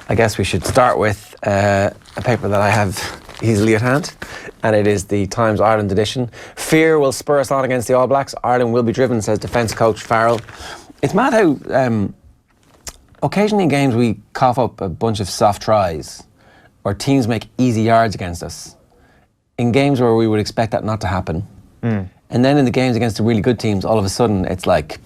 I guess we should start with a paper that I have easily at hand, and it is the Times Ireland edition. Fear will spur us on against the All Blacks. Ireland will be driven, says defence coach Farrell. It's mad how occasionally in games we cough up a bunch of soft tries or teams make easy yards against us. In games where we would expect that not to happen. And then in the games against the really good teams, all of a sudden it's like,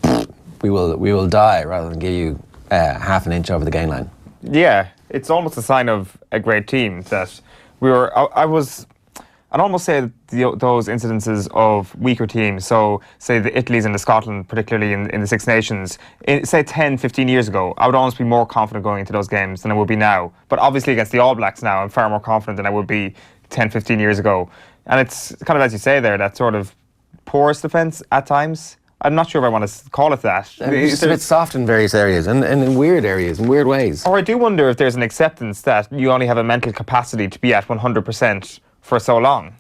we will die rather than give you half an inch over the gain line. Yeah, it's almost a sign of a great team that I'd almost say those incidences of weaker teams, so say the Italy's and the Scotland, particularly in the Six Nations, say 10, 15 years ago, I would almost be more confident going into those games than I would be now. But obviously against the All Blacks now, I'm far more confident than I would be 10, 15 years ago. And it's kind of, as you say there, that sort of porous defence at times. I'm not sure if I want to call it that. It's a bit soft in various areas and in weird areas, in weird ways. Or I do wonder if there's an acceptance that you only have a mental capacity to be at 100% for so long.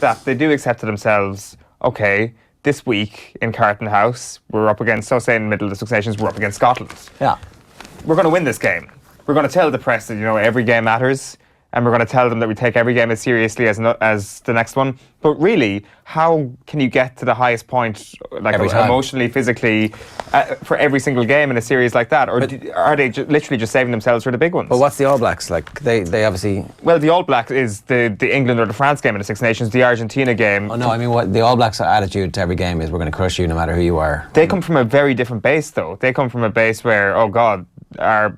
That they do accept to themselves, okay, this week in Carton House, we're up against, so say in the middle of the Six Nations, we're up against Scotland. Yeah. We're going to win this game. We're going to tell the press that, every game matters. And we're going to tell them that we take every game as seriously as the next one. But really, how can you get to the highest point, like emotionally, physically, for every single game in a series like that? Or are they literally just saving themselves for the big ones? But what's the All Blacks like? They obviously... Well, the All Blacks is the England or the France game in the Six Nations, the Argentina game. Oh no, I mean what the All Blacks' attitude to every game is: we're going to crush you no matter who you are. They come from a very different base, though. They come from a base where, oh God, our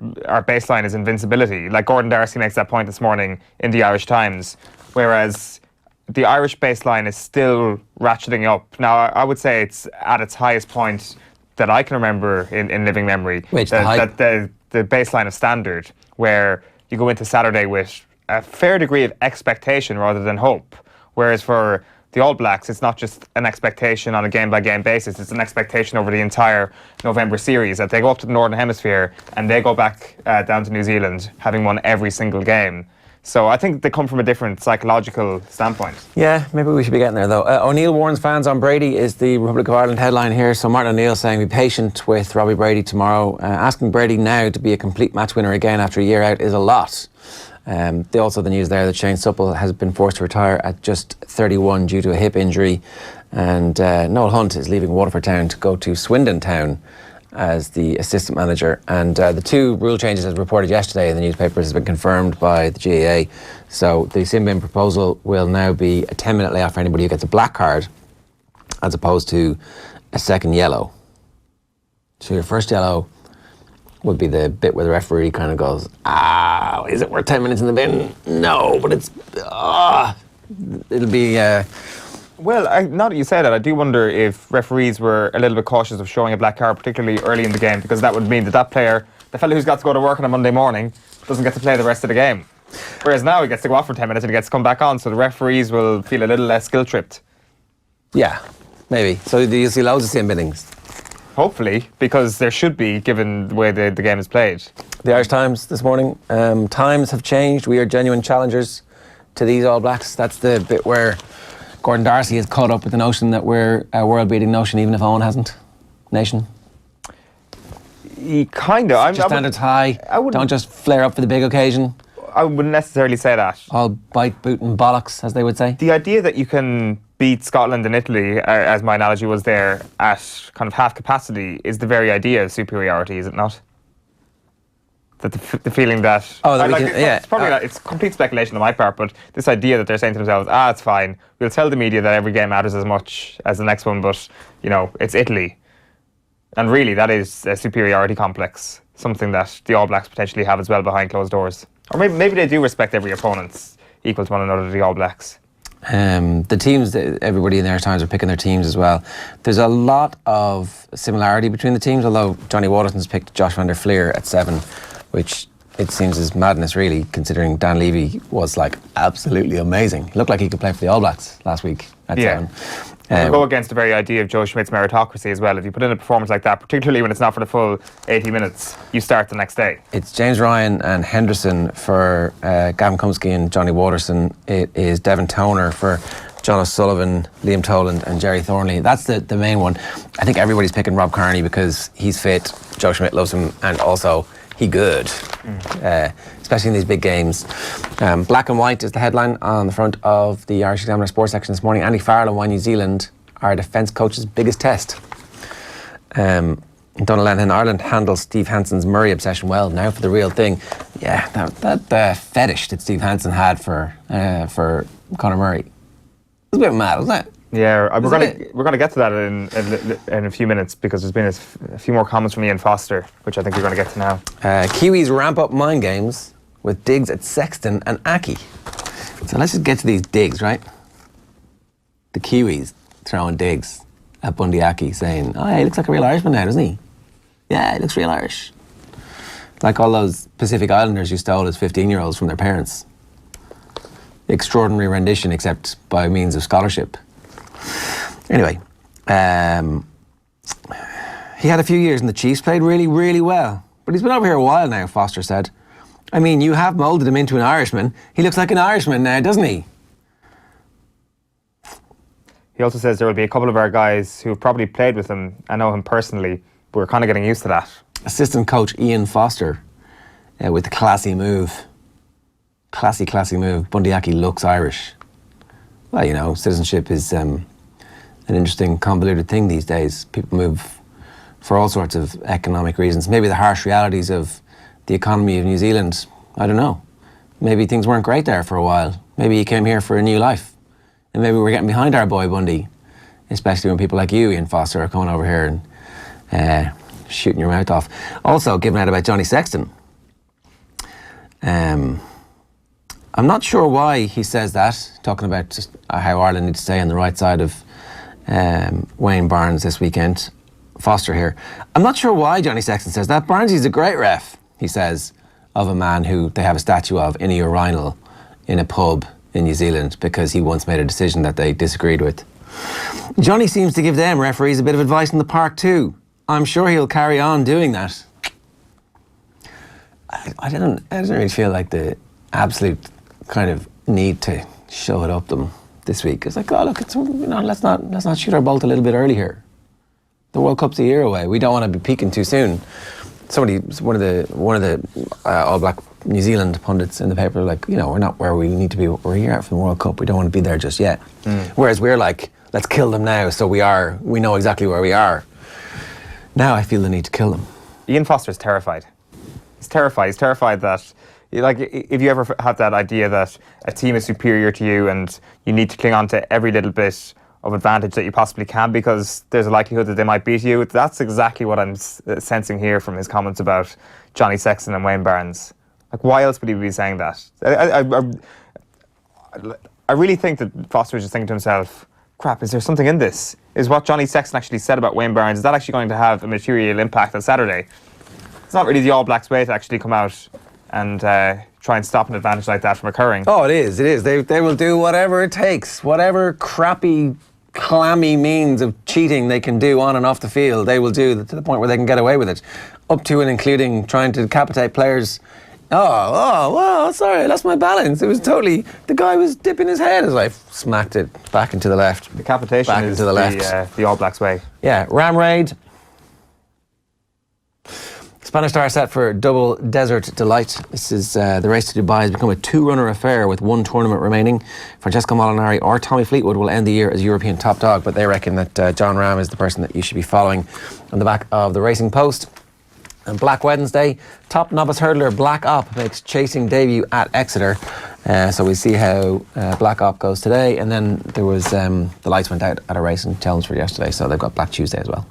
baseline is invincibility. Like Gordon Darcy makes that point this morning in the Irish Times, whereas the Irish baseline is still ratcheting up. Now, I would say it's at its highest point that I can remember in living memory. Which the baseline of standard, where you go into Saturday with a fair degree of expectation rather than hope. Whereas for the All Blacks, it's not just an expectation on a game-by-game basis, it's an expectation over the entire November series, that they go up to the Northern Hemisphere and they go back down to New Zealand, having won every single game. So I think they come from a different psychological standpoint. Yeah, maybe we should be getting there, though. O'Neill warns fans on Brady is the Republic of Ireland headline here. So Martin O'Neill saying be patient with Robbie Brady tomorrow. Asking Brady now to be a complete match winner again after a year out is a lot. Also the news there that Shane Supple has been forced to retire at just 31 due to a hip injury, and Noel Hunt is leaving Waterford Town to go to Swindon Town as the assistant manager. And the two rule changes, as reported yesterday in the newspapers, has been confirmed by the GAA. So the sin bin proposal will now be a 10-minute layoff for anybody who gets a black card, as opposed to a second yellow. So your first yellow would be the bit where the referee kind of goes, is it worth 10 minutes in the bin? No, but it'll be... Well, now that you say that, I do wonder if referees were a little bit cautious of showing a black card, particularly early in the game, because that would mean that player, the fellow who's got to go to work on a Monday morning, doesn't get to play the rest of the game. Whereas now he gets to go off for 10 minutes and he gets to come back on, so the referees will feel a little less guilt-tripped. Yeah, maybe. So you'll see loads of sin binnings. Hopefully, because there should be, given the way the game is played. The Irish Times this morning, times have changed. We are genuine challengers to these All Blacks. That's the bit where Gordon Darcy is caught up with the notion that we're a world-beating notion, even if Owen hasn't. Nation. He kind of. Standards high. Don't just flare up for the big occasion. I wouldn't necessarily say that. All bite, boot and bollocks, as they would say. The idea that you can beat Scotland and Italy, as my analogy was there, at kind of half capacity is the very idea of superiority, is it not? That the feeling that... It's probably not, it's complete speculation on my part, but this idea that they're saying to themselves, it's fine, we'll tell the media that every game matters as much as the next one, but, it's Italy. And really, that is a superiority complex, something that the All Blacks potentially have as well behind closed doors. Or maybe they do respect every opponent equal to one another, the All Blacks. The teams, everybody in their times are picking their teams as well. There's a lot of similarity between the teams, although Johnny Waterson's picked Josh van der Fleer at 7, which it seems is madness really, considering Dan Levy was absolutely amazing. He looked like he could play for the All Blacks last week at 7. We'll go against the very idea of Joe Schmidt's meritocracy as well. If you put in a performance like that, particularly when it's not for the full 80 minutes, you start the next day. It's James Ryan and Henderson for Gavin Cumsky and Johnny Waterson. It is Devin Toner for John O'Sullivan, Liam Toland and Jerry Thornley. That's the main one. I think everybody's picking Rob Kearney because he's fit, Joe Schmidt loves him, and also he good, especially in these big games. Black and white is the headline on the front of the Irish Examiner sports section this morning. Andy Farrell and why New Zealand are defence coach's biggest test. Donald Lennon, Ireland handles Steve Hansen's Murray obsession well. Now for the real thing. Yeah, that fetish that Steve Hansen had for Conor Murray. It was a bit mad, wasn't it? Yeah, we're gonna get to that in a few minutes because there's been a few more comments from Ian Foster, which I think we're going to get to now. Kiwis ramp up mind games with digs at Sexton and Aki. So let's just get to these digs, right? The Kiwis throwing digs at Bundee Aki, saying, "Oh, he looks like a real Irishman now, doesn't he? Yeah, he looks real Irish." Like all those Pacific Islanders who stole as 15-year-olds from their parents. Extraordinary rendition, except by means of scholarship. Anyway, he had a few years in the Chiefs, played really, really well. But he's been over here a while now, Foster said. I mean, you have moulded him into an Irishman. He looks like an Irishman now, doesn't he? He also says there will be a couple of our guys who have probably played with him. I know him personally, but we're kind of getting used to that. Assistant coach Ian Foster with the classy move. Classy move. Bundee Aki looks Irish. Well, you know, citizenship is an interesting, convoluted thing these days. People move for all sorts of economic reasons. Maybe the harsh realities of the economy of New Zealand, I don't know. Maybe things weren't great there for a while. Maybe he came here for a new life. And maybe we're getting behind our boy Bundee, especially when people like you, Ian Foster, are coming over here and shooting your mouth off. Also, giving out about Johnny Sexton. I'm not sure why he says that, talking about just how Ireland needs to stay on the right side of Wayne Barnes this weekend. Foster here. I'm not sure why Johnny Sexton says that. Barnesy's a great ref, he says, of a man who they have a statue of in a urinal in a pub in New Zealand because he once made a decision that they disagreed with. Johnny seems to give them referees a bit of advice in the park too. I'm sure he'll carry on doing that. I didn't really feel like the absolute kind of need to show it up them this week. It's like, oh look, it's, you know, let's not shoot our bolt a little bit early here. The World Cup's a year away. We don't want to be peaking too soon. One of the All Black New Zealand pundits in the paper, like, you know, we're not where we need to be. We're here for the World Cup. We don't want to be there just yet. Whereas we're like, let's kill them now. So we know exactly where we are. Now I feel the need to kill them. Ian Foster's terrified. He's terrified. He's terrified that, like, if you ever have that idea that a team is superior to you and you need to cling on to every little bit of advantage that you possibly can because there's a likelihood that they might beat you. That's exactly what I'm sensing here from his comments about Johnny Sexton and Wayne Barnes. Like, why else would he be saying that? I really think that Foster is just thinking to himself, crap, is there something in this? Is what Johnny Sexton actually said about Wayne Barnes, is that actually going to have a material impact on Saturday? It's not really the All Blacks' way to actually come out and try and stop an advantage like that from occurring. Oh, it is. They will do whatever it takes, whatever crappy, clammy means of cheating they can do on and off the field, they will do to the point where they can get away with it. Up to and including trying to decapitate players. Oh, sorry, I lost my balance. It was totally, the guy was dipping his head as I smacked it back into the left. Decapitation back is into the left. The All Blacks way. Yeah, Ram Raid. Spanish star set for double Desert Delight. This is the race to Dubai has become a two-runner affair with one tournament remaining. Francesco Molinari or Tommy Fleetwood will end the year as European top dog, but they reckon that John Ram is the person that you should be following on the back of the Racing Post. And Black Wednesday, top novice hurdler Black Op makes chasing debut at Exeter. So we'll see how Black Op goes today. And then there was the lights went out at a race in Chelmsford yesterday, so they've got Black Tuesday as well.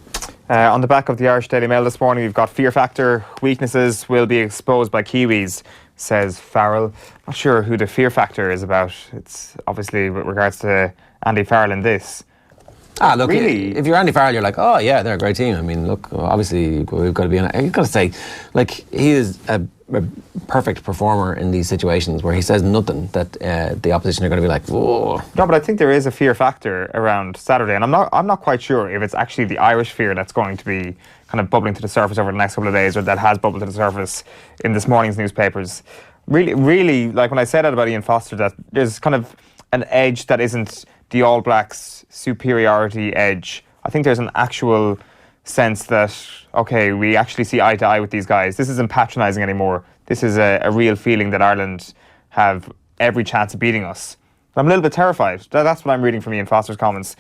On the back of the Irish Daily Mail this morning, we've got fear factor weaknesses will be exposed by Kiwis, says Farrell. Not sure who the fear factor is about. It's obviously with regards to Andy Farrell in this. Look, really? If you're Andy Farrell, you're like, oh yeah, they're a great team. I mean, look, obviously we've got to be you've got to say, like, he is a perfect performer in these situations where he says nothing that the opposition are going to be like, whoa. No, but I think there is a fear factor around Saturday, and I'm not quite sure if it's actually the Irish fear that's going to be kind of bubbling to the surface over the next couple of days, or that has bubbled to the surface in this morning's newspapers. Really, like when I say that about Ian Foster, that there's kind of an edge that isn't the All Blacks' superiority edge. I think there's an actual sense that, okay, we actually see eye to eye with these guys. This isn't patronising anymore. This is a real feeling that Ireland have every chance of beating us. I'm a little bit terrified. That's what I'm reading from Ian Foster's comments.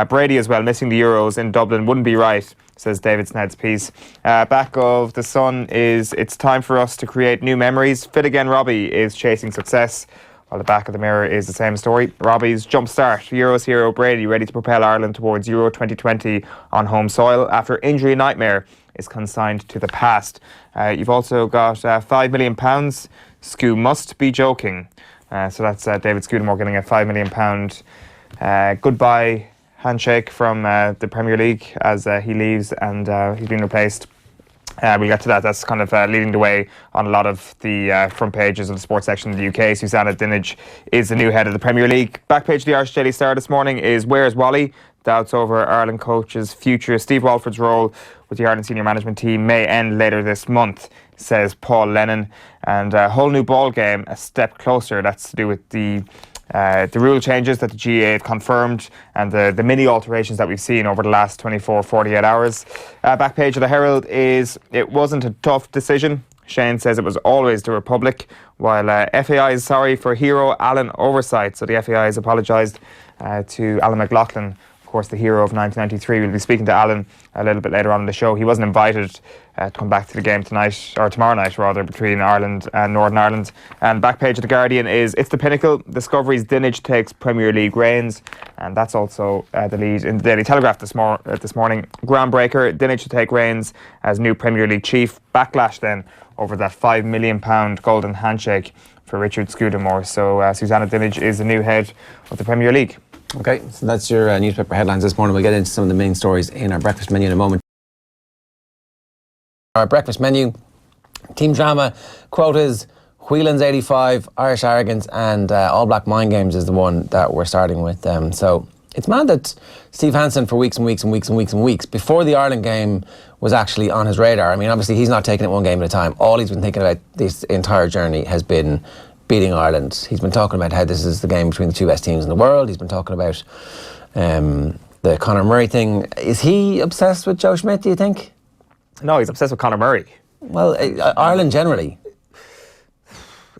Brady as well, missing the Euros in Dublin wouldn't be right, says David Sned's piece. Back of the Sun is, it's time for us to create new memories. Fit again Robbie is chasing success. While the back of the Mirror is the same story. Robbie's jump start. Euros hero Brady ready to propel Ireland towards Euro 2020 on home soil after injury nightmare is consigned to the past. You've also got £5 million. Scu must be joking. So that's David Scudamore getting a £5 million goodbye handshake from the Premier League as he leaves, and he's been replaced. We'll get to that. That's kind of leading the way on a lot of the front pages of the sports section in the UK. Susanna Dinenage is the new head of the Premier League. Back page of the Irish Daily Star this morning is Where's Wally? Doubts over Ireland coach's future. Steve Walford's role with the Ireland senior management team may end later this month, says Paul Lennon. And a whole new ball game, a step closer. That's to do with the rule changes that the GAA have confirmed and the mini alterations that we've seen over the last 48 hours. Back page of the Herald is, it wasn't a tough decision. Shane says it was always the Republic, while FAI is sorry for hero Alan oversight. So the FAI has apologised to Alan McLoughlin, of course the hero of 1993. We'll be speaking to Alan a little bit later on in the show. He wasn't invited to come back to the game tonight, or tomorrow night rather, between Ireland and Northern Ireland. And back page of The Guardian is, it's the pinnacle. Discovery's Dinenage takes Premier League reins. And that's also the lead in the Daily Telegraph this morning. Groundbreaker, Dinenage to take reins as new Premier League chief. Backlash then over that £5 million golden handshake for Richard Scudamore. So Susanna Dinenage is the new head of the Premier League. Okay, so that's your newspaper headlines this morning. We'll get into some of the main stories in our breakfast menu in a moment. Our breakfast menu, team drama, quotas, Whelan's 85, Irish arrogance, and All Black mind games is the one that we're starting with. So it's mad that Steve Hansen for weeks and weeks and weeks and weeks and weeks before the Ireland game was actually on his radar. I mean, obviously he's not taking it one game at a time. All he's been thinking about this entire journey has been beating Ireland. He's been talking about how this is the game between the two best teams in the world. He's been talking about the Conor Murray thing. Is he obsessed with Joe Schmidt, do you think? No, he's obsessed with Conor Murray. Well, Ireland generally.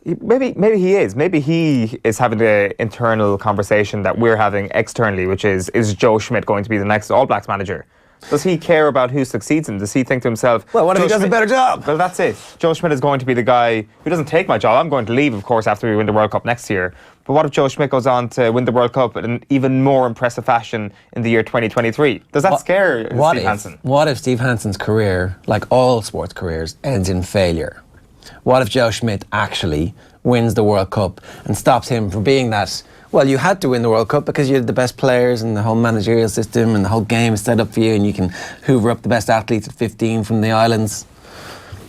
Maybe he is. Maybe he is having the internal conversation that we're having externally, which is Joe Schmidt going to be the next All Blacks manager? Does he care about who succeeds him? Does he think to himself, well, what if he does a better job? Well, that's it. Joe Schmidt is going to be the guy who doesn't take my job. I'm going to leave, of course, after we win the World Cup next year. But what if Joe Schmidt goes on to win the World Cup in an even more impressive fashion in the year 2023? Does that scare Steve Hansen? What if Steve Hansen's career, like all sports careers, ends in failure? What if Joe Schmidt actually wins the World Cup and stops him from being that, well, you had to win the World Cup because you had the best players and the whole managerial system and the whole game is set up for you and you can hoover up the best athletes at 15 from the islands.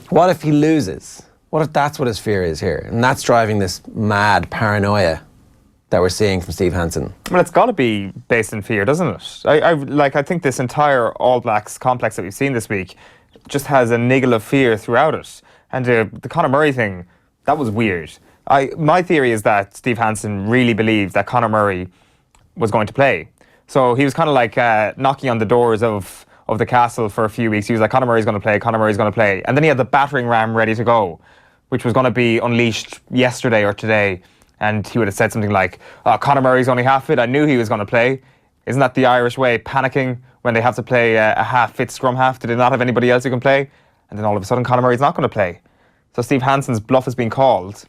What if he loses? What if that's what his fear is here? And that's driving this mad paranoia that we're seeing from Steve Hansen. Well, it's got to be based in fear, doesn't it? I think this entire All Blacks complex that we've seen this week just has a niggle of fear throughout it. And the Conor Murray thing, that was weird. My theory is that Steve Hansen really believed that Conor Murray was going to play. So he was kind of like knocking on the doors of the castle for a few weeks. He was like, Conor Murray's going to play, Conor Murray's going to play. And then he had the battering ram ready to go, which was going to be unleashed yesterday or today. And he would have said something like, oh, Conor Murray's only half fit, I knew he was going to play. Isn't that the Irish way, panicking when they have to play a half-fit scrum half? Do they not have anybody else who can play? And then all of a sudden, Conor Murray's not going to play. So Steve Hansen's bluff has been called.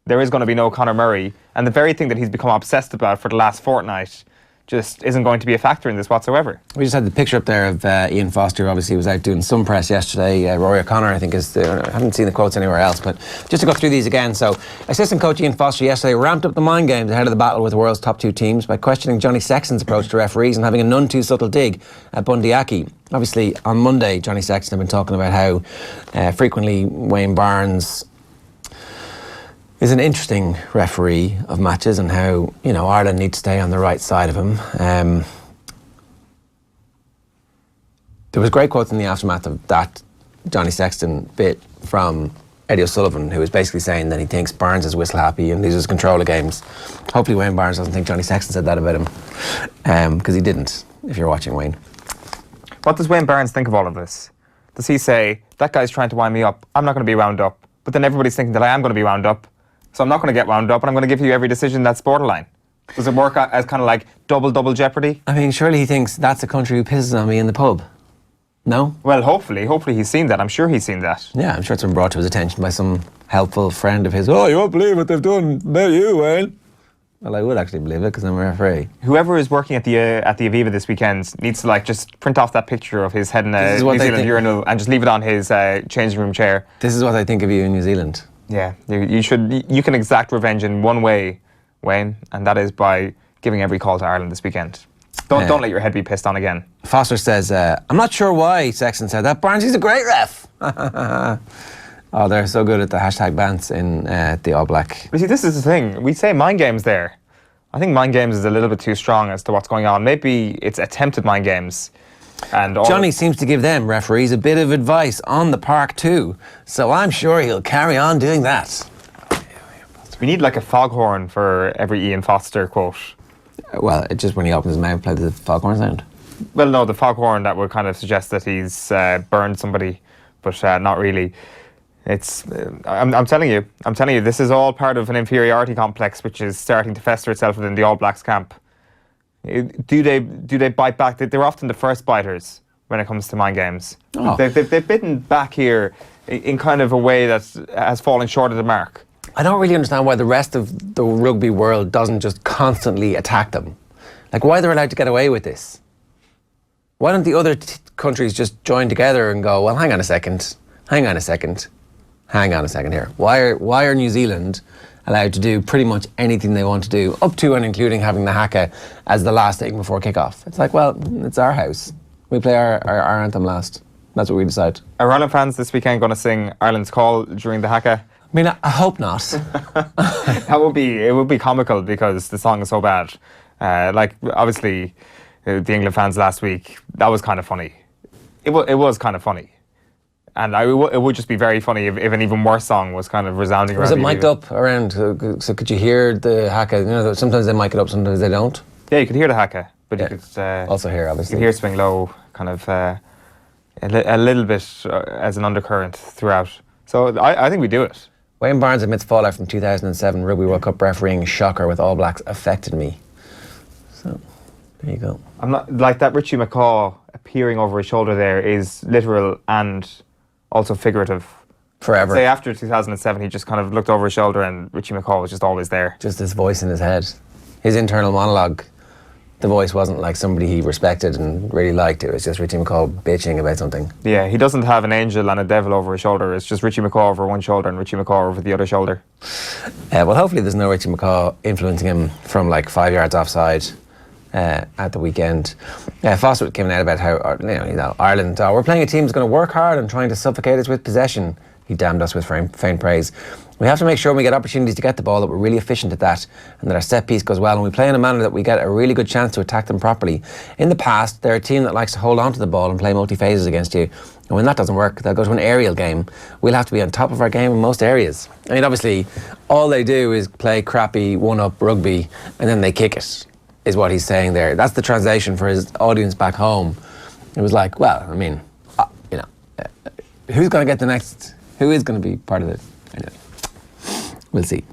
There is going to be no Conor Murray. And the very thing that he's become obsessed about for the last fortnight just isn't going to be a factor in this whatsoever. We just had the picture up there of Ian Foster. Obviously, he was out doing some press yesterday. Rory O'Connor, I think, is I haven't seen the quotes anywhere else, but just to go through these again. So, assistant coach Ian Foster yesterday ramped up the mind games ahead of the battle with the world's top two teams by questioning Johnny Sexton's approach to referees and having a none too subtle dig at Bundee Aki. Obviously, on Monday, Johnny Sexton had been talking about how frequently Wayne Barnes is an interesting referee of matches and how, you know, Ireland need to stay on the right side of him. There was great quotes in the aftermath of that Johnny Sexton bit from Eddie O'Sullivan, who was basically saying that he thinks Barnes is whistle happy and loses control of games. Hopefully Wayne Barnes doesn't think Johnny Sexton said that about him, because he didn't, if you're watching, Wayne. What does Wayne Barnes think of all of this? Does he say, that guy's trying to wind me up, I'm not going to be wound up, but then everybody's thinking that I am going to be wound up, so I'm not going to get wound up, and I'm going to give you every decision that's borderline? Does it work as kind of like double jeopardy? I mean, surely he thinks that's a country who pisses on me in the pub. No? Well, hopefully he's seen that. I'm sure he's seen that. Yeah, I'm sure it's been brought to his attention by some helpful friend of his. Oh, you won't believe what they've done about you, Wayne. Well, I would actually believe it because I'm a referee. Whoever is working at the Aviva this weekend needs to just print off that picture of his head in a New Zealand urinal and just leave it on his changing room chair. This is what I think of you in New Zealand. Yeah, you can exact revenge in one way, Wayne, and that is by giving every call to Ireland this weekend. Don't let your head be pissed on again. Foster says, I'm not sure why Sexton said that. Barnsley's a great ref. Oh, they're so good at the hashtag bants in the All Black. But see, this is the thing. We say mind games there. I think mind games is a little bit too strong as to what's going on. Maybe it's attempted mind games. And Johnny seems to give them, referees, a bit of advice on the park too. So I'm sure he'll carry on doing that. We need like a foghorn for every Ian Foster quote. Well, it's just when he opens his mouth, play the foghorn sound. Well, no, the foghorn that would kind of suggest that he's burned somebody, but not really. It's. I'm telling you, this is all part of an inferiority complex which is starting to fester itself within the All Blacks camp. Do they bite back? They're often the first biters when it comes to mind games. Oh. They've bitten back here in kind of a way that has fallen short of the mark. I don't really understand why the rest of the rugby world doesn't just constantly attack them. Like, why they're allowed to get away with this? Why don't the other countries just join together and go, well, hang on a second here. Why are New Zealand allowed to do pretty much anything they want to do, up to and including having the haka as the last thing before kickoff? It's like, well, it's our house. We play our anthem last. That's what we decide. Are Ireland fans this weekend going to sing Ireland's Call during the haka? I mean, I hope not. It would be comical because the song is so bad. Obviously, the England fans last week, that was kind of funny. It was kind of funny. And it would just be very funny if an even worse song was kind of resounding around. Was it mic'd up around? So could you hear the haka? You know, sometimes they mic it up, sometimes they don't. Yeah, you could hear the haka, but you could also hear, obviously. You could hear swing low, kind of a little bit as an undercurrent throughout. So I think we do it. Wayne Barnes admits fallout from 2007 Rugby World Cup refereeing shocker with All Blacks affected me. So, there you go. I'm not like that. Richie McCaw appearing over his shoulder there is literal and also figurative. Forever. I'd say after 2007, he just kind of looked over his shoulder and Richie McCaw was just always there. Just this voice in his head. His internal monologue. The voice wasn't like somebody he respected and really liked. It was just Richie McCaw bitching about something. Yeah, he doesn't have an angel and a devil over his shoulder. It's just Richie McCaw over one shoulder and Richie McCaw over the other shoulder. Well, hopefully there's no Richie McCaw influencing him from like 5 yards offside at the weekend. Foster came out about how Ireland, we're playing a team that's going to work hard and trying to suffocate us with possession. He damned us with faint praise. We have to make sure when we get opportunities to get the ball that we're really efficient at that and that our set piece goes well and we play in a manner that we get a really good chance to attack them properly. In the past, they're a team that likes to hold on to the ball and play multi-phases against you. And when that doesn't work, they'll go to an aerial game. We'll have to be on top of our game in most areas. I mean, obviously, all they do is play crappy one-up rugby and then they kick it, is what he's saying there. That's the translation for his audience back home. It was like, well, I mean, who's going to get the next... Who is going to be part of it? We'll see.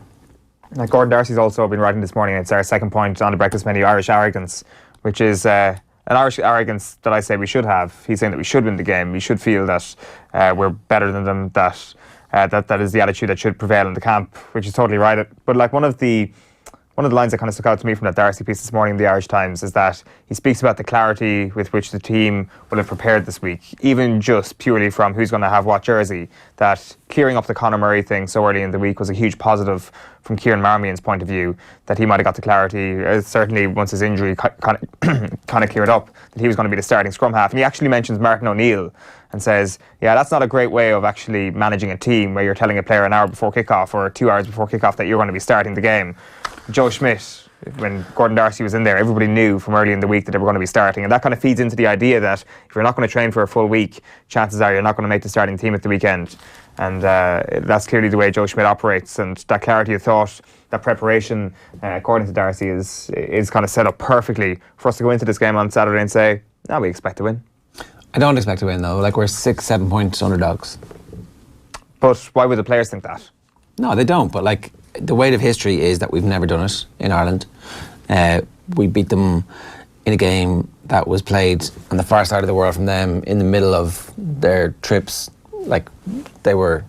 Gordon Darcy's also been writing this morning, it's our second point on the breakfast menu, Irish arrogance, which is an Irish arrogance that I say we should have. He's saying that we should win the game. We should feel that we're better than them, that is the attitude that should prevail in the camp, which is totally right. But like one of the lines that kind of stuck out to me from that Darcy piece this morning in the Irish Times is that he speaks about the clarity with which the team will have prepared this week, even just purely from who's going to have what jersey, that clearing up the Conor Murray thing so early in the week was a huge positive from Kieran Marmion's point of view, that he might have got the clarity, certainly once his injury kind of cleared up, that he was going to be the starting scrum half. And he actually mentions Martin O'Neill and says, yeah, that's not a great way of actually managing a team where you're telling a player an hour before kickoff or 2 hours before kickoff that you're going to be starting the game. Joe Schmidt, when Gordon Darcy was in there, everybody knew from early in the week that they were going to be starting. And that kind of feeds into the idea that if you're not going to train for a full week, chances are you're not going to make the starting team at the weekend. And that's clearly the way Joe Schmidt operates. And that clarity of thought, that preparation, according to Darcy, is kind of set up perfectly for us to go into this game on Saturday and say, we expect to win. I don't expect to win though. Like we're 6-7 point underdogs. But why would the players think that? No, they don't. But like the weight of history is that we've never done it in Ireland. We beat them in a game that was played on the far side of the world from them, in the middle of their trips. Like they were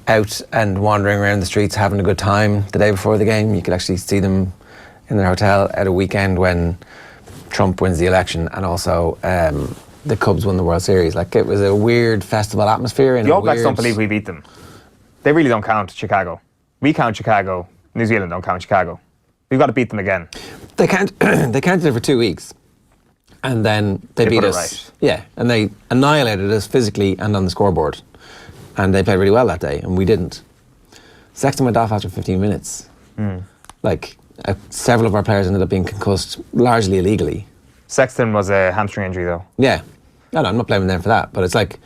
out and wandering around the streets having a good time the day before the game. You could actually see them in their hotel at a weekend when Trump wins the election, and also the Cubs won the World Series. Like it was a weird festival atmosphere. The All Blacks don't believe we beat them. They really don't count Chicago. We count Chicago. New Zealand don't count Chicago. We've got to beat them again. They can't. They counted it for 2 weeks, and then they beat us. Right. Yeah, and they annihilated us physically and on the scoreboard. And they played really well that day, and we didn't. Sexton went off after 15 minutes. Like several of our players ended up being concussed, largely illegally. Sexton was a hamstring injury, though. Yeah, no, I'm not blaming them for that. But it's like,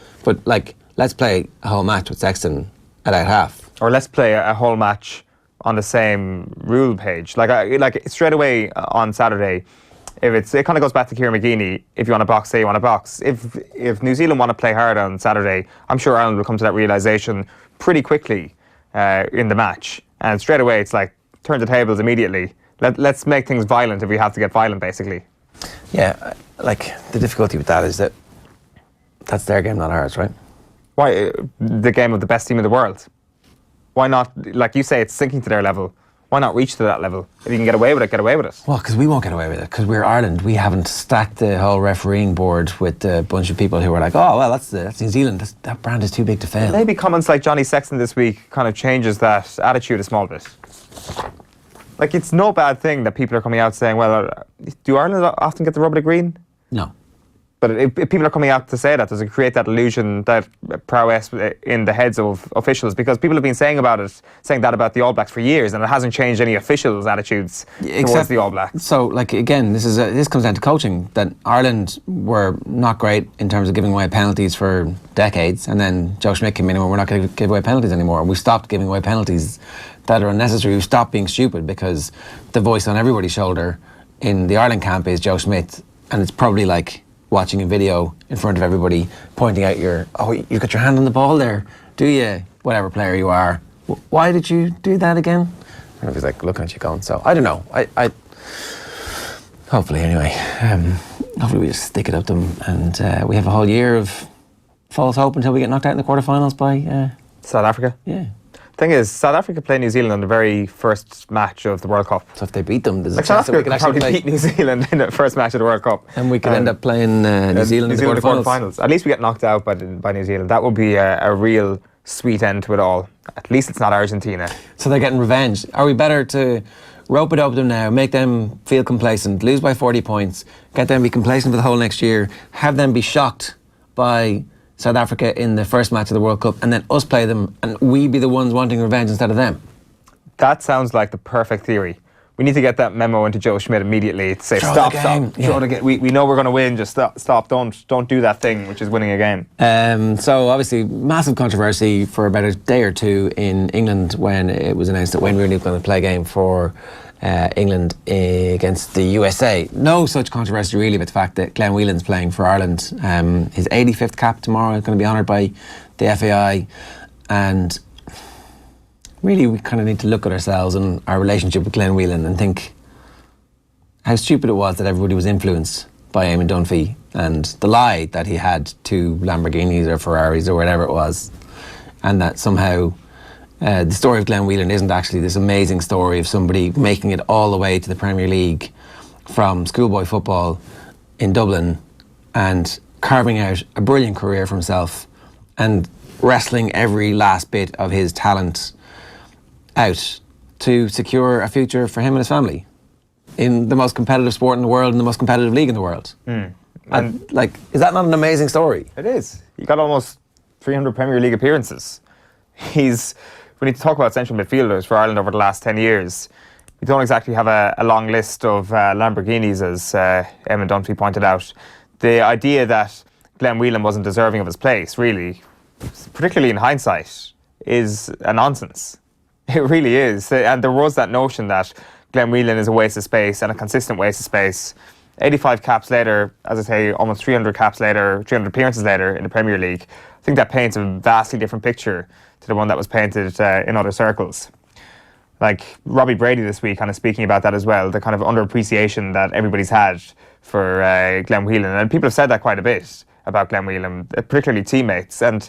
let's play a whole match with Sexton at out half, or let's play a whole match on the same rule page. Like straight away on Saturday, it kind of goes back to Kieran McGeeney. If you want to box, say you want to box. If New Zealand want to play hard on Saturday, I'm sure Ireland will come to that realisation pretty quickly in the match. And straight away, it's like turn the tables immediately. Let's make things violent if we have to get violent, basically. Yeah, like the difficulty with that is that that's their game, not ours, right? Why the game of the best team in the world? Why not, like you say, it's sinking to their level. Why not reach to that level? If you can get away with it, get away with it. Well, because we won't get away with it, because we're Ireland. We haven't stacked the whole refereeing board with a bunch of people who are like, oh, well, that's New Zealand. That brand is too big to fail. Maybe comments like Johnny Sexton this week kind of changes that attitude a small bit. Like, it's no bad thing that people are coming out saying, well, do Ireland often get the rub of the green? No. But if people are coming out to say that, does it create that illusion, that prowess in the heads of officials? Because people have been saying that about the All Blacks for years, and it hasn't changed any officials' attitudes towards the All Blacks. So, like, again, this comes down to coaching. That Ireland were not great in terms of giving away penalties for decades, and then Joe Schmidt came in and we're not going to give away penalties anymore. We stopped giving away penalties that are unnecessary. We stopped being stupid because the voice on everybody's shoulder in the Ireland camp is Joe Schmidt, and it's probably like watching a video in front of everybody, pointing out you got your hand on the ball there, do you? Whatever player you are. Why did you do that again? And he's like looking at you going, so I don't know. I hopefully anyway, hopefully we just stick it up them, and we have a whole year of false hope until we get knocked out in the quarterfinals by South Africa. Yeah. Thing is, South Africa play New Zealand on the very first match of the World Cup. So if they beat them, there's like South Africa could probably beat New Zealand in the first match of the World Cup, and we could end up playing New Zealand in the quarterfinals. At least we get knocked out by New Zealand. That would be a real sweet end to it all. At least it's not Argentina. So they're getting revenge. Are we better to rope it up to them now, make them feel complacent, lose by 40 points, get them to be complacent for the whole next year, have them be shocked by South Africa in the first match of the World Cup, and then us play them and we be the ones wanting revenge instead of them? That sounds like the perfect theory. We need to get that memo into Joe Schmidt immediately to say, stop. Yeah. We know we're going to win, just stop. Don't do that thing, which is winning a game. So obviously, massive controversy for about a day or two in England when it was announced that Wayne Rooney was going to play a game for England against the USA. No such controversy really about the fact that Glenn Whelan's playing for Ireland. His 85th cap tomorrow is going to be honoured by the FAI, and really we kind of need to look at ourselves and our relationship with Glenn Whelan and think how stupid it was that everybody was influenced by Eamon Dunphy and the lie that he had 2 Lamborghinis or Ferraris or whatever it was, and that somehow the story of Glenn Whelan isn't actually this amazing story of somebody making it all the way to the Premier League from schoolboy football in Dublin and carving out a brilliant career for himself and wrestling every last bit of his talent out to secure a future for him and his family in the most competitive sport in the world and the most competitive league in the world. And like, is that not an amazing story? It is. He got almost 300 Premier League appearances. We need to talk about central midfielders for Ireland over the last 10 years. We don't exactly have a long list of Lamborghinis, as Eamon Dunphy pointed out. The idea that Glenn Whelan wasn't deserving of his place, really, particularly in hindsight, is a nonsense. It really is. And there was that notion that Glenn Whelan is a waste of space and a consistent waste of space. 85 caps later, as I say, almost 300 caps later, 300 appearances later in the Premier League, I think that paints a vastly different picture to the one that was painted in other circles. Like Robbie Brady this week, kind of speaking about that as well, the kind of underappreciation that everybody's had for Glenn Whelan. And people have said that quite a bit about Glenn Whelan, particularly teammates. And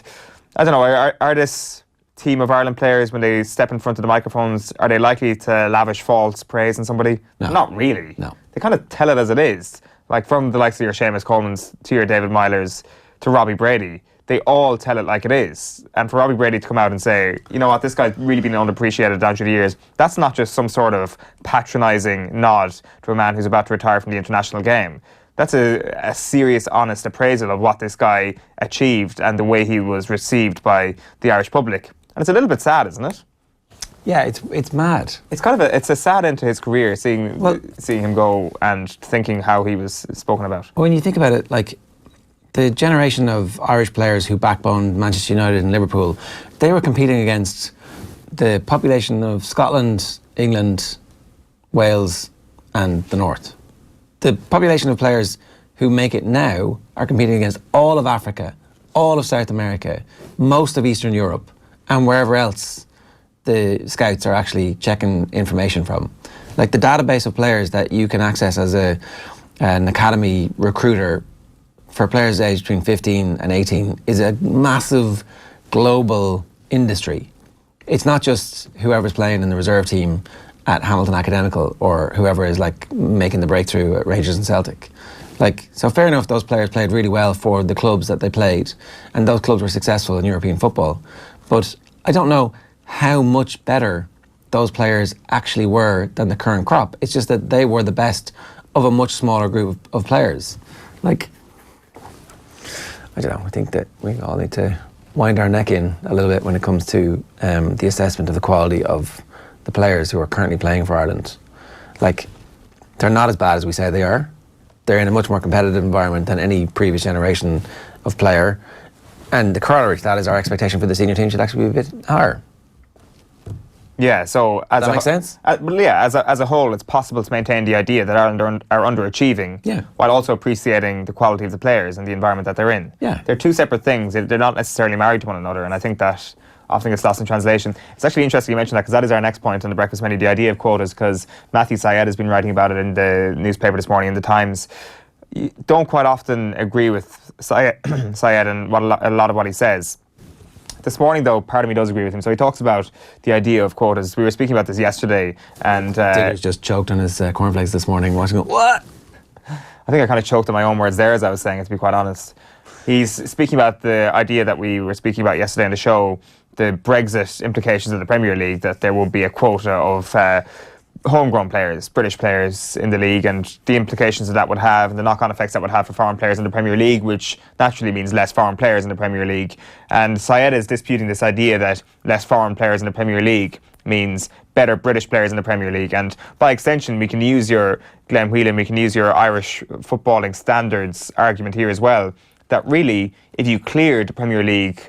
I don't know, are this team of Ireland players, when they step in front of the microphones, are they likely to lavish false praise on somebody? No. Not really. No. They kind of tell it as it is. Like from the likes of your Seamus Colemans to your David Milers to Robbie Brady, they all tell it like it is. And for Robbie Brady to come out and say, you know what, this guy's really been underappreciated down through the years, that's not just some sort of patronising nod to a man who's about to retire from the international game. That's a serious, honest appraisal of what this guy achieved and the way he was received by the Irish public. And it's a little bit sad, isn't it? Yeah, it's mad. It's kind of it's a sad end to his career, seeing him go and thinking how he was spoken about. When you think about it, like, the generation of Irish players who backboned Manchester United and Liverpool, they were competing against the population of Scotland, England, Wales and the North. The population of players who make it now are competing against all of Africa, all of South America, most of Eastern Europe, and wherever else the scouts are actually checking information from. Like, the database of players that you can access as an academy recruiter for players aged between 15 and 18 is a massive global industry. It's not just whoever's playing in the reserve team at Hamilton Academical or whoever is like making the breakthrough at Rangers and Celtic. Like, so fair enough, those players played really well for the clubs that they played, and those clubs were successful in European football. But I don't know how much better those players actually were than the current crop. It's just that they were the best of a much smaller group of players. Like, I don't know, I think that we all need to wind our neck in a little bit when it comes to the assessment of the quality of the players who are currently playing for Ireland. Like, they're not as bad as we say they are. They're in a much more competitive environment than any previous generation of player. And the corollary to that is our expectation for the senior team should actually be a bit higher. Yeah, so as Does that make sense? As a whole, it's possible to maintain the idea that Ireland are underachieving, while also appreciating the quality of the players and the environment that they're in. Yeah. They're two separate things. They're not necessarily married to one another, and I think that often gets lost in translation. It's actually interesting you mentioned that, because that is our next point on the Breakfast Menu, the idea of quotas, because Matthew Syed has been writing about it in the newspaper this morning, in the Times. You don't quite often agree with Syed and a lot of what he says. This morning, though, part of me does agree with him. So he talks about the idea of quotas. We were speaking about this yesterday, and Digger's just choked on his cornflakes this morning, watching it. What? I think I kind of choked on my own words there as I was saying it, to be quite honest. He's speaking about the idea that we were speaking about yesterday in the show, the Brexit implications of the Premier League, that there will be a quota of homegrown players, British players in the league, and the implications that would have and the knock-on effects that would have for foreign players in the Premier League, which naturally means less foreign players in the Premier League. And Syed is disputing this idea that less foreign players in the Premier League means better British players in the Premier League. And by extension, we can use your Glenn Whelan, we can use your Irish footballing standards argument here as well, that really, if you cleared the Premier League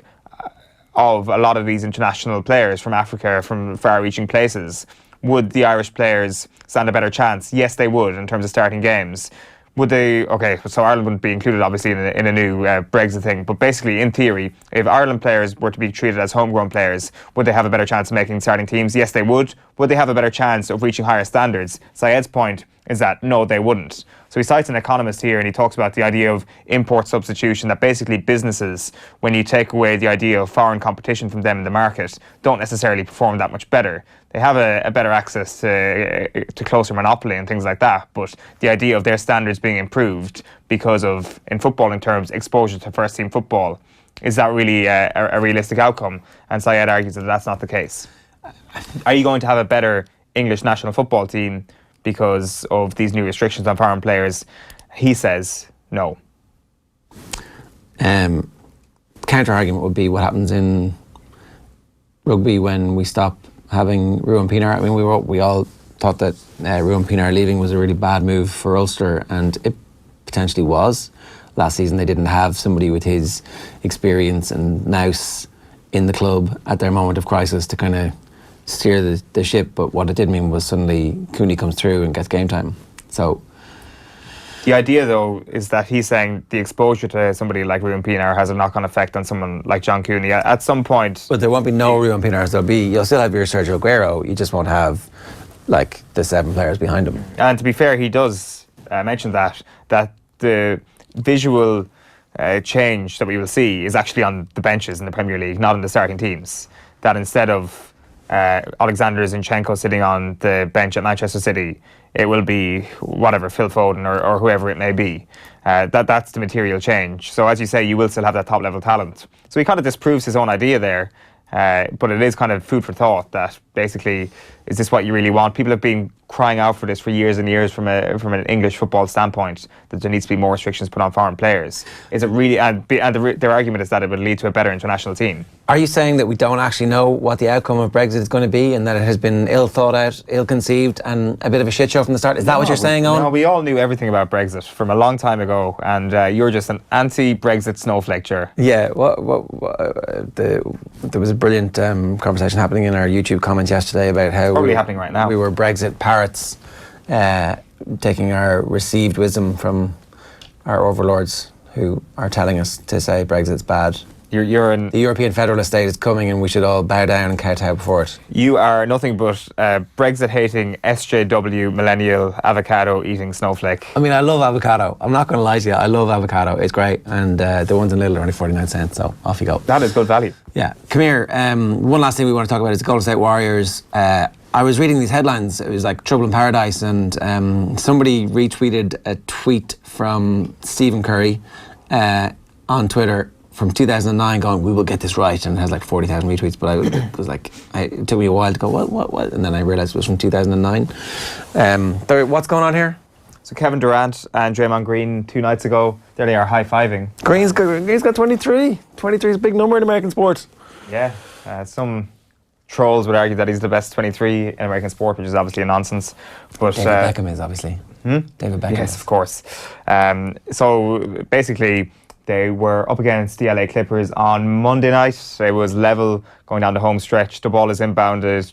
of a lot of these international players from Africa, from far-reaching places, would the Irish players stand a better chance? Yes, they would, in terms of starting games. Would they? Okay, so Ireland wouldn't be included, obviously, in a new Brexit thing. But basically, in theory, if Ireland players were to be treated as homegrown players, would they have a better chance of making starting teams? Yes, they would. Would they have a better chance of reaching higher standards? Syed's point is that no, they wouldn't. So he cites an economist here, and he talks about the idea of import substitution, that basically businesses, when you take away the idea of foreign competition from them in the market, don't necessarily perform that much better. They have a better access to closer monopoly and things like that, but the idea of their standards being improved because of, in footballing terms, exposure to first team football, is that really a realistic outcome? And Syed argues that that's not the case. Are you going to have a better English national football team because of these new restrictions on foreign players? He says no. Counter argument would be what happens in rugby when we stop having Ruan Pienaar. I mean, we all thought that Ruan Pienaar leaving was a really bad move for Ulster, and it potentially was. Last season they didn't have somebody with his experience and nous in the club at their moment of crisis to kind of steer the ship, but what it did mean was suddenly Cooney comes through and gets game time. So The idea, though, is that he's saying the exposure to somebody like Ruben Pienaar has a knock-on effect on someone like John Cooney. At some point... But there won't be no Ruben Pienaars. You'll still have your Sergio Aguero. You just won't have, like, the 7 players behind him. And to be fair, he does mention that the visual change that we will see is actually on the benches in the Premier League, not in the starting teams. That instead of Alexander Zinchenko sitting on the bench at Manchester City, it will be whatever, Phil Foden or whoever it may be. That's the material change. So as you say, you will still have that top level talent. So he kind of disproves his own idea there. But it is kind of food for thought that basically, is this what you really want? People have been crying out for this for years and years from an English football standpoint, that there needs to be more restrictions put on foreign players. Is it really? And their argument is that it would lead to a better international team. Are you saying that we don't actually know what the outcome of Brexit is going to be, and that it has been ill thought out, ill conceived, and a bit of a shit show from the start? Is that what you're saying, Owen? No, we all knew everything about Brexit from a long time ago, and you're just an anti-Brexit snowflake, Ger. Yeah, there was a brilliant conversation happening in our YouTube comments yesterday about how probably happening right now. We were Brexit parrots, taking our received wisdom from our overlords who are telling us to say Brexit's bad. The European federalist state is coming and we should all bow down and kowtow before it. You are nothing but Brexit-hating, SJW, millennial, avocado-eating snowflake. I mean, I love avocado. I'm not going to lie to you. I love avocado. It's great. And the ones in Lidl are only 49 cents, so off you go. That is good value. Yeah. Come here. One last thing we want to talk about is the Golden State Warriors. I was reading these headlines. It was like Trouble in Paradise, and somebody retweeted a tweet from Stephen Curry on Twitter from 2009 going, we will get this right, and it has like 40,000 retweets, but I was like, it took me a while to go, what? And then I realised it was from 2009. What's going on here? So Kevin Durant and Draymond Green 2 nights ago, there they are high-fiving. Green's got 23. 23 is a big number in American sports. Yeah, some trolls would argue that he's the best 23 in American sport, which is obviously a nonsense. But David Beckham is, obviously. David Beckham. Yes, of course. So basically, they were up against the LA Clippers on Monday night. It was level going down the home stretch. The ball is inbounded.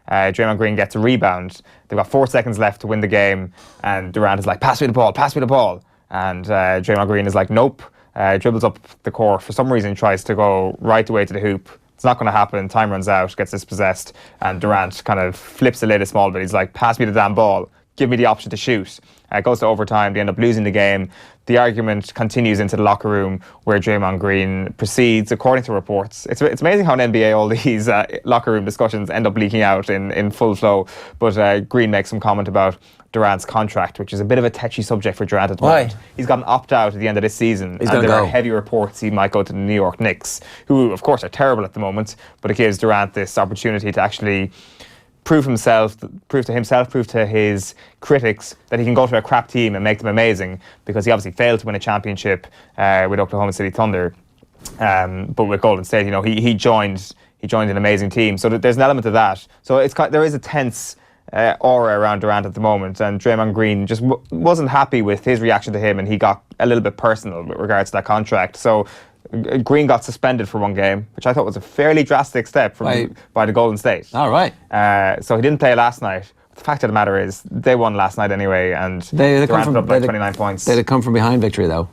Draymond Green gets a rebound. They've got 4 seconds left to win the game. And Durant is like, pass me the ball. And Draymond Green is like, nope. Dribbles up the court. For some reason, tries to go right away to the hoop. It's not going to happen. Time runs out, gets dispossessed. And Durant kind of flips the lid a small bit. He's like, pass me the damn ball. Give me the option to shoot. It goes to overtime. They end up losing the game. The argument continues into the locker room where Draymond Green proceeds, according to reports. It's amazing how in NBA all these locker room discussions end up leaking out in full flow. But Green makes some comment about Durant's contract, which is a bit of a touchy subject for Durant at the moment. He's got an opt-out at the end of this season. There are heavy reports he might go to the New York Knicks, who, of course, are terrible at the moment. But it gives Durant this opportunity to actually prove to himself, prove to his critics that he can go to a crap team and make them amazing, because he obviously failed to win a championship with Oklahoma City Thunder. But with Golden State, he joined an amazing team. So there's an element of that. So there is a tense aura around Durant at the moment, and Draymond Green just wasn't happy with his reaction to him, and he got a little bit personal with regards to that contract. So Green got suspended for 1 game, which I thought was a fairly drastic step by the Golden State. All right. So he didn't play last night. The fact of the matter is, they won last night anyway, and they ended up like 29 points. They had a come from behind victory, though.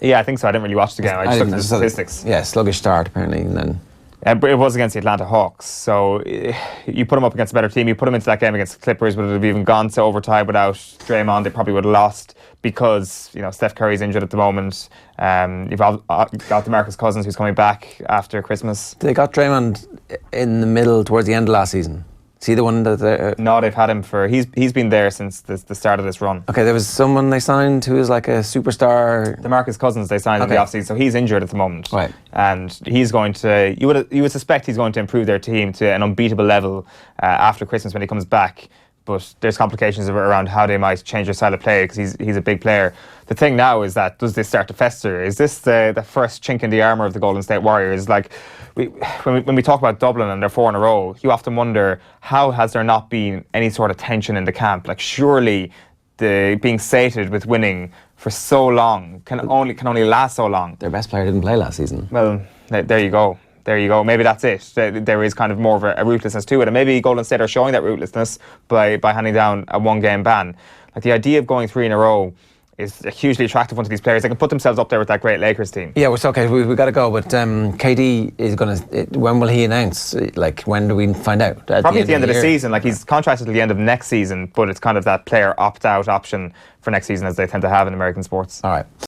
Yeah, I think so. I didn't really watch the game. I just looked at the statistics. Yeah, sluggish start apparently, and then. But it was against the Atlanta Hawks, so you put them up against a better team. You put them into that game against the Clippers, would it have even gone to overtime without Draymond? They probably would have lost, because Steph Curry's injured at the moment. You've got DeMarcus Cousins, who's coming back after Christmas. They got Draymond in the middle, towards the end of last season. See the one that... No, they've had him for... He's been there since the start of this run. Okay, there was someone they signed who was like a superstar... DeMarcus Cousins they signed in the offseason, so he's injured at the moment. Right. And he's going to... You would suspect he's going to improve their team to an unbeatable level after Christmas when he comes back. But there's complications around how they might change their style of play, because he's a big player. The thing now is that, does this start to fester? Is this the first chink in the armour of the Golden State Warriors? Like, when we talk about Dublin and their 4 in a row, you often wonder, how has there not been any sort of tension in the camp? Like, surely being sated with winning for so long can only last so long. Their best player didn't play last season. Well, there you go. Maybe that's it. There is kind of more of a ruthlessness to it, and maybe Golden State are showing that ruthlessness by handing down a 1-game ban. Like, the idea of going 3 in a row is a hugely attractive one to these players. They can put themselves up there with that great Lakers team. Yeah, it's okay. We've got to go. But KD is going to. When will he announce? Like, when do we find out? Probably at the end of the season. Like, he's contracted to the end of next season, but it's kind of that player opt-out option for next season, as they tend to have in American sports. All right.